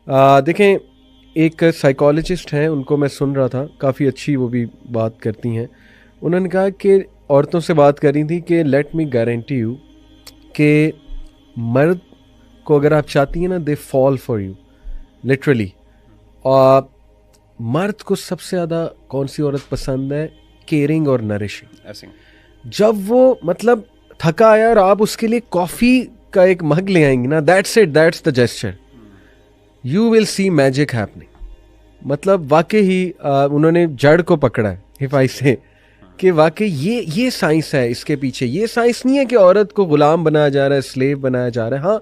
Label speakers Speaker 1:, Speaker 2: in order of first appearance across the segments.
Speaker 1: देखें, एक साइकोलॉजिस्ट हैं, उनको मैं सुन रहा था, काफ़ी अच्छी वो भी बात करती हैं। उन्होंने कहा कि औरतों से बात करी थी कि लेट मी गारंटी यू कि मर्द को अगर आप चाहती हैं ना, they fall for you literally. और मर्द को सबसे ज़्यादा कौन सी औरत पसंद है? केयरिंग और नरिशिंग। जब वो मतलब थका आया और आप उसके लिए कॉफ़ी का एक मग ले आएंगी ना, that's it, that's the gesture, you will see magic happening. मतलब वाकई ही उन्होंने जड़ को पकड़ा है, इफ आई से, कि वाकई ये साइंस है इसके पीछे। ये साइंस नहीं है कि औरत को गुलाम बनाया जा रहा है, स्लेव बनाया जा रहा है। हाँ,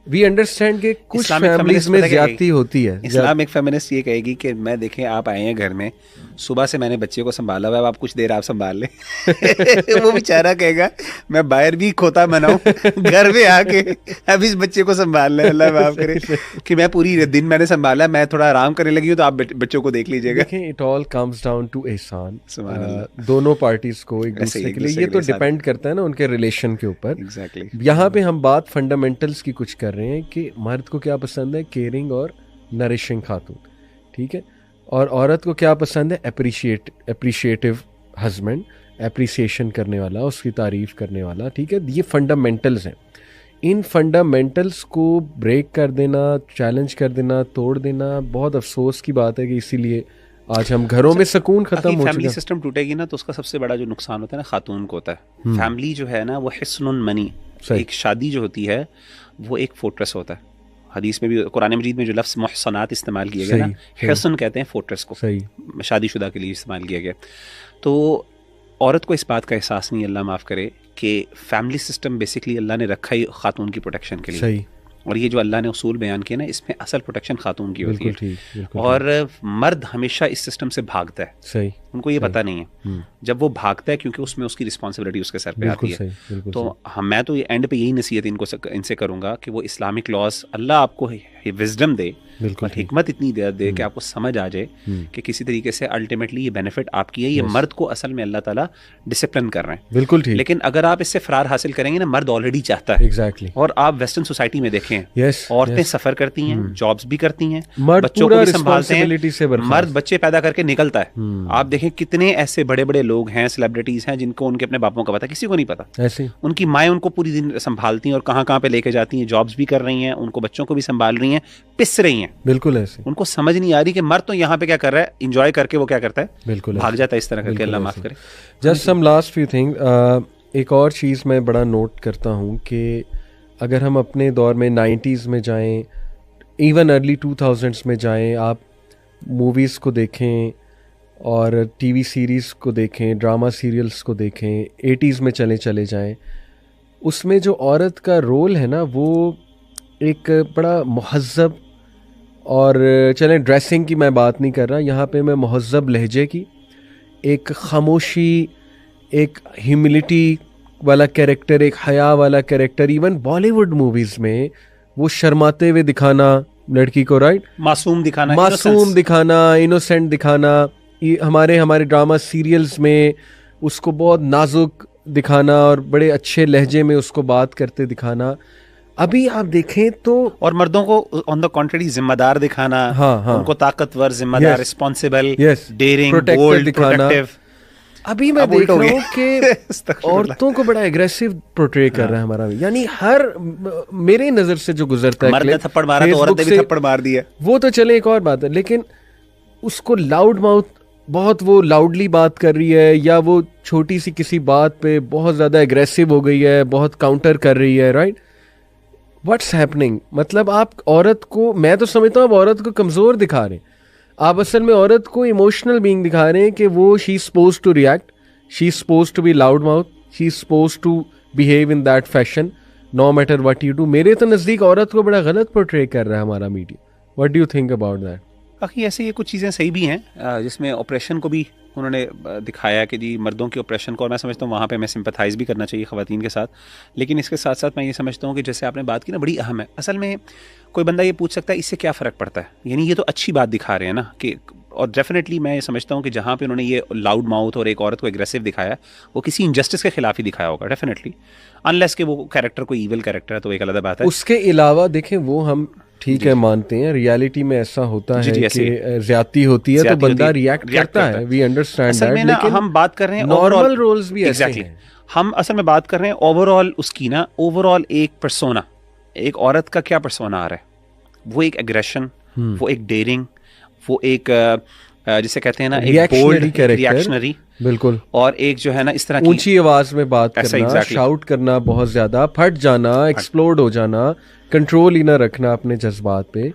Speaker 1: वी अंडरस्टैंड कि कुछ फैमिलीज में ज्यादती होती है।
Speaker 2: इस्लामिक फेमिनिस्ट ये कहेगी कि मैं देखें आप आए हैं घर में, सुबह से मैंने बच्चे को संभाला हुआ है, आप कुछ देर आप संभाल ले। वो बेचारा कहेगा मैं बाहर भी खोता बनाऊं, घर में आके अब इस बच्चे को संभाल ले, अल्लाह माफ करे, कि मैं पूरी दिन मैंने संभाला, मैं थोड़ा आराम करने लगी हूँ, तो आप बच्चों को देख लीजिएगा।
Speaker 1: देखें, it all comes down to एहसान दोनों पार्टीज को एक दूसरे के लिए। ये तो डिपेंड करता है ना उनके रिलेशन के ऊपर।
Speaker 2: एग्जैक्टली।
Speaker 1: यहाँ पे हम बात फंडामेंटल्स की कुछ कर रहे हैं कि मर्द को क्या पसंद है? केयरिंग और नरिशिंग खातून, ठीक है। और औरत को क्या पसंद है? एप्रिशिएटिव हस्बैंड, एप्रिसिएशन करने वाला, उसकी तारीफ करने वाला, ठीक है। ये फंडामेंटल्स हैं। इन फंडामेंटल्स को ब्रेक कर देना, चैलेंज कर देना, तोड़ देना बहुत अफसोस की बात है कि इसीलिए आज हम घरों में सुकून खत्म हो चुका है।
Speaker 2: फैमिली सिस्टम टूटेगी ना तो उसका सबसे बड़ा जो नुकसान होता है ना, खातून को होता है। फैमिली जो है ना वो हिस्नुन मनी, एक शादी जो होती है वो एक फोर्ट्रेस होता है। हदीस में भी, कुरान मजीद में जो लफ्ज़ मुहसनात इस्तेमाल किया गया ना, हिस्न कहते हैं फोर्ट्रेस को, शादीशुदा के लिए इस्तेमाल किया गया। तो औरत को इस बात का एहसास नहीं, अल्लाह माफ़ करे, कि फैमिली सिस्टम बेसिकली अल्लाह ने रखा ही खातून की प्रोटेक्शन के लिए। और ये जो अल्लाह ने उसूल बयान किए ना, इसमें असल प्रोटेक्शन खातून की होती है। और मर्द हमेशा इस सिस्टम से भागता है।
Speaker 1: सही,
Speaker 2: उनको ये पता नहीं है। जब वो भागता है क्योंकि उसमें उसकी रिस्पॉन्सिबिलिटी उसके सर पे आती है। तो मैं तो ये एंड पे यही नसीहत इनसे करूँगा कि वो इस्लामिक लॉज, अल्लाह आपको विजडम दे और हिकमत इतनी दे कि आपको समझ आ जाए कि किसी तरीके से अल्टीमेटली ये बेनिफिट आपकी है। ये मर्द को असल में अल्लाह ताला डिसिप्लिन कर रहे हैं।
Speaker 1: बिल्कुल ठीक।
Speaker 2: लेकिन अगर आप इससे फरार हासिल करेंगे ना, मर्द ऑलरेडी चाहता है।
Speaker 1: एग्जैक्टली।
Speaker 2: और आप वेस्टर्न सोसाइटी में देखें, औरतें सफर करती हैं, जॉब्स भी करती हैं,
Speaker 1: बच्चों को भी संभालते हैं,
Speaker 2: मर्द बच्चे पैदा करके निकलता है। आप देखें कितने ऐसे बड़े बड़े लोग हैं, सेलिब्रिटीज हैं, जिनको उनके अपने बापों का पता, किसी को नहीं पता।
Speaker 1: ऐसे
Speaker 2: उनकी माएँ उनको पूरी दिन संभालती हैं और कहाँ कहाँ पे लेके जाती हैं, जॉब्स भी कर रही हैं, उनको बच्चों को भी संभाल रही हैं, पिस रही हैं।
Speaker 1: बिल्कुल ऐसे।
Speaker 2: उनको समझ नहीं आ रही कि मर्द तो यहाँ पे क्या कर रहा है, एंजॉय करके वो क्या करता है,
Speaker 1: बिल्कुल
Speaker 2: भाग जाता है इस तरह करके। अल्लाह माफ करे।
Speaker 1: Just some last few thing. एक और चीज़ मैं बड़ा नोट करता हूँ कि अगर हम अपने दौर में 90s में जाएं, इवन अर्ली 2000s में जाएं, आप मूवीज़ को देखें और टीवी सीरीज़ को देखें, ड्रामा सीरियल्स को देखें, 80s में चले जाएं, उसमें जो औरत का रोल है ना, वो एक बड़ा महज़्ज़ब, और चलें ड्रेसिंग की मैं बात नहीं कर रहा यहाँ पे, मैं महज़्ज़ब लहजे की, एक खामोशी, एक ह्यूमिलिटी वाला कैरेक्टर, एक हया वाला कैरेक्टर। इवन बॉलीवुड मूवीज़ में वो शर्माते हुए दिखाना लड़की को, राइट,
Speaker 2: मासूम
Speaker 1: दिखाना, इनोसेंट दिखाना। हमारे ड्रामा सीरियल्स में उसको बहुत नाजुक दिखाना और बड़े अच्छे लहजे में उसको बात करते दिखाना। अभी आप देखें तो,
Speaker 2: और मर्दों को ऑन द कॉन्ट्ररी जिम्मेदार दिखाना, उनको ताकतवर, जिम्मेदार, रिस्पॉन्सिबल, डेयरिंग, बोल्ड, प्रोटेक्टिव।
Speaker 1: अभी मैं देख रहा हूँ कि औरतों को बड़ा एग्रेसिव पोर्ट्रे कर रहा है हमारा, यानी हर मेरे नजर से जो गुजरता है,
Speaker 2: मर्द ने थप्पड़ मारा तो औरत ने भी थप्पड़ मार दिया,
Speaker 1: वो तो चले एक और बात है, लेकिन उसको लाउड माउथ, बहुत वो लाउडली बात कर रही है, या वो छोटी सी किसी बात पे बहुत ज़्यादा एग्रेसिव हो गई है, बहुत काउंटर कर रही है, राइट। What's happening? मतलब आप औरत को, मैं तो समझता हूँ आप औरत को कमज़ोर दिखा रहे हैं। आप असल में औरत को इमोशनल बीइंग दिखा रहे हैं कि वो she is suppose to react, she is suppose to be loud mouth, she is suppose to behave in that fashion no matter what you do. मेरे तो नज़दीक औरत को बड़ा गलत पोर्ट्रे कर रहा है हमारा media. What do you think about that?
Speaker 2: बाकी ऐसे ये कुछ चीज़ें सही भी हैं, जिसमें ऑपरेशन को भी उन्होंने दिखाया कि जी मर्दों के ऑपरेशन को, और मैं समझता हूँ वहाँ पे मैं सिंपैथाइज़ भी करना चाहिए ख़वातीन के साथ। लेकिन इसके साथ साथ मैं ये समझता हूँ कि जैसे आपने बात की ना, बड़ी अहम है। असल में कोई बंदा ये पूछ सकता है इससे क्या फ़र्क पड़ता है, यानी ये तो अच्छी बात दिखा रहे हैं ना कि, और डेफिनेटली मैं ये समझता हूँ कि जहाँ पे उन्होंने ये लाउड माउथ और एक औरत को एग्रेसिव दिखाया, वो किसी इनजस्टिस के खिलाफ ही दिखाया होगा डेफिनेटली, अनलेस कि वो कैरेक्टर कोई ईविल कैरेक्टर है तो एक अलग बात है।
Speaker 1: उसके अलावा देखें, वो हम ठीक है, मानते हैं रियलिटी में ऐसा होता है कि ज्यादती होती है तो बंदा रिएक्ट करता है, वी अंडरस्टैंड दैट, लेकिन
Speaker 2: हम बात कर रहे हैं
Speaker 1: नॉर्मल रोल्स भी ऐसे हैं।
Speaker 2: हम असल में बात कर रहे हैं ओवरऑल उसकी ना, ओवरऑल एक पर्सोना, एक औरत का क्या पर्सोना आ रहा है, वो एक एग्रेशन, वो एक डेयरिंग, वो एक जिसे कहते हैं ना एक बोल्ड रिएक्शनरी, बिल्कुल, और एक जो है ना इस तरह की
Speaker 1: ऊंची आवाज में बात करना, शाउट करना, बहुत ज्यादा फट जाना, एक्सप्लोड हो जाना, कंट्रोल ही ना रखना अपने जज्बात पे।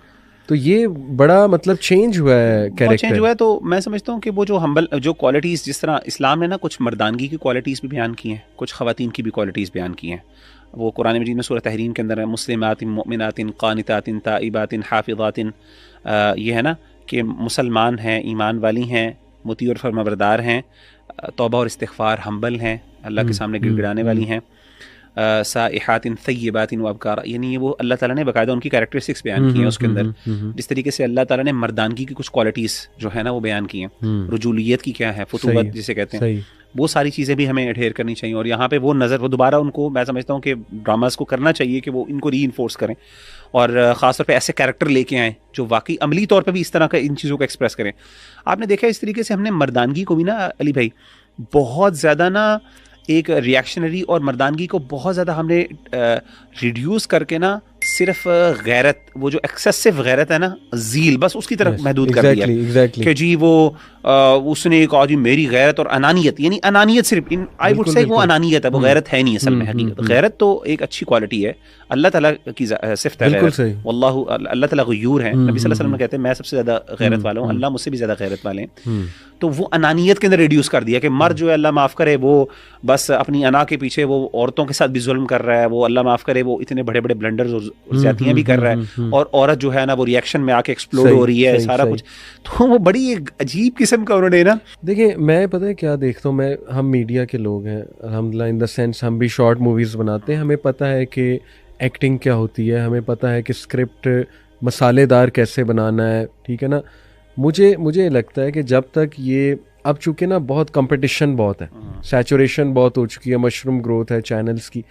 Speaker 1: तो ये बड़ा मतलब चेंज हुआ है, कैरेक्टर
Speaker 2: चेंज हुआ है। तो मैं समझता हूँ कि वो जो हम्बल जो क्वालिटीज़, जिस तरह इस्लाम ने ना कुछ मर्दानगी की क्वालिटीज़ भी बयान की हैं, कुछ ख़वातीन की भी क्वालिटीज़ बयान की हैं। वो कुरान मजीद में सूरह तहरीम के अंदर है, मुस्लिमातिन मुमिनातिन कानितातिन ताइबातिन हाफिज़ातिन, ये है ना कि मुसलमान हैं, ईमान वाली हैं, मुती और फरमाबरदार हैं, तौबा और इस्तिग़फ़ार, हम्बल हैं, अल्लाह के सामने गिड़गिड़ाने वाली हैं, साइहातिन तय्यबातिन व अबकारा, यानी वो अल्लाह ताला ने बाकायदा उनकी कैरेक्टरिस्टिक्स बयान की हैं उसके अंदर। जिस तरीके से अल्लाह ताला ने मर्दानगी की कुछ क्वालिटीज़ जो है ना वो बयान की हैं, रुजूलियत की क्या है, फुतूवत जिसे कहते हैं, वो सारी चीज़ें भी हमें एडहेयर करनी चाहिए। और यहाँ पे वो नज़र, वो दोबारा उनको, मैं समझता हूँ कि ड्रामास को करना चाहिए कि वो इनको री इन्फोर्स करें, और ख़ासतौर पे ऐसे कैरेक्टर लेके आएँ जो वाकई अमली तौर पे भी इस तरह का इन चीज़ों को एक्सप्रेस करें। आपने देखा इस तरीके से हमने मर्दानगी को भी ना अली भाई बहुत ज़्यादा ना एक रिएक्शनरी और मर्दानगी को बहुत ज़्यादा हमने रिड्यूस करके ना सिर्फ गैरत, वो जो एक्सेसिव गैरत है ना, ज़ील, बस उसकी तरफ महदूद कर दिया कि जी वो उसने कहा जी मेरी गैरत और अनानियत, यानी अनानियत सिर्फ आई वुड से वो अनानियत है, वो गैरत है नहीं असल में। हकीकत गैरत तो एक अच्छी क्वालिटी है, अल्लाह ताला की सिफ़त है गैरत, वल्लाहु, अल्लाह ताला गयूर है, नबी सल्लल्लाहु अलैहि वसल्लम कहते हैं मैं सबसे ज़्यादा गैरत वाला हूँ, अल्लाह मुझसे भी ज़्यादा गैरत वाले हैं। तो वो अनानियत के अंदर रिड्यूस कर दिया कि मर्द जो है अल्लाह माफ़ करे वो बस अपनी अना के पीछे वो औरतों के साथ भी जुल्म कर रहा है, वो अल्लाह माफ़ करे वो इतने बड़े बड़े ब्लंडर्स और ज़्यादतियाँ भी कर रहा है, और औरत जो है ना वो रिएक्शन में आके एक्सप्लोड हो रही है सारा कुछ। तो वो बड़ी एक अजीब किस्म का उन्होंने ना,
Speaker 1: देखिए मैं पता है क्या देखता हूँ, मैं, हम मीडिया के लोग हैं अल्हम्दुलिल्लाह, इन द सेंस हम भी शॉर्ट मूवीज़ बनाते हैं, हमें पता है कि एक्टिंग क्या होती है, हमें पता है कि स्क्रिप्ट मसालेदार कैसे बनाना है, ठीक है ना। मुझे लगता है कि जब तक ये, अब चूँकि ना बहुत कंपटीशन बहुत है, सैचुरेशन बहुत हो चुकी है, मशरूम ग्रोथ है चैनल्स की,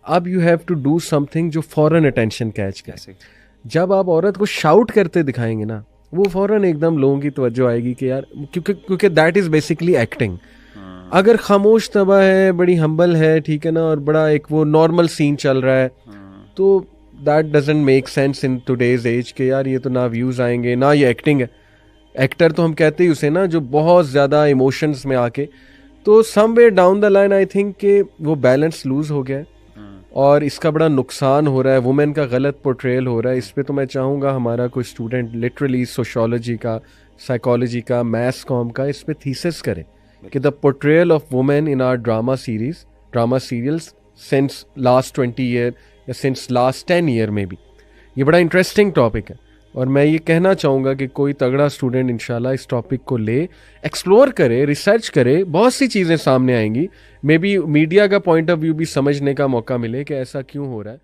Speaker 1: अब you have to do something जो फ़ौरन अटेंशन कैच करे। जब आप औरत को शाउट करते दिखाएंगे ना, वो फ़ौरन एकदम लोगों की तवज्जो आएगी कि यार, क्योंकि दैट इज़ बेसिकली एक्टिंग। अगर खामोश तबा है, बड़ी हम्बल है, ठीक है ना, और बड़ा एक वो नॉर्मल सीन चल रहा है, तो that doesn't make sense in today's age के यार ये तो ना व्यूज़ आएंगे ना ये एक्टिंग है। एक्टर तो हम कहते ही उसे ना जो बहुत ज़्यादा इमोशंस में आके, तो somewhere down the line I think कि वो बैलेंस लूज़ हो गया है और इसका बड़ा नुकसान हो रहा है, वुमेन का गलत पोर्ट्रेयल हो रहा है। इस पे तो मैं चाहूँगा हमारा कोई स्टूडेंट लिटरली सोशियोलॉजी का, साइकोलॉजी का, मैथ्स कॉम का इस पे थीसिस करे कि the portrayal of women in our drama serials since last 20 year या सिंस लास्ट 10 ईयर में भी, ये बड़ा इंटरेस्टिंग टॉपिक है। और मैं ये कहना चाहूँगा कि कोई तगड़ा स्टूडेंट इंशाल्लाह इस टॉपिक को ले, एक्सप्लोर करे, रिसर्च करे, बहुत सी चीज़ें सामने आएंगी, मे बी मीडिया का पॉइंट ऑफ व्यू भी समझने का मौका मिले कि ऐसा क्यों हो रहा है।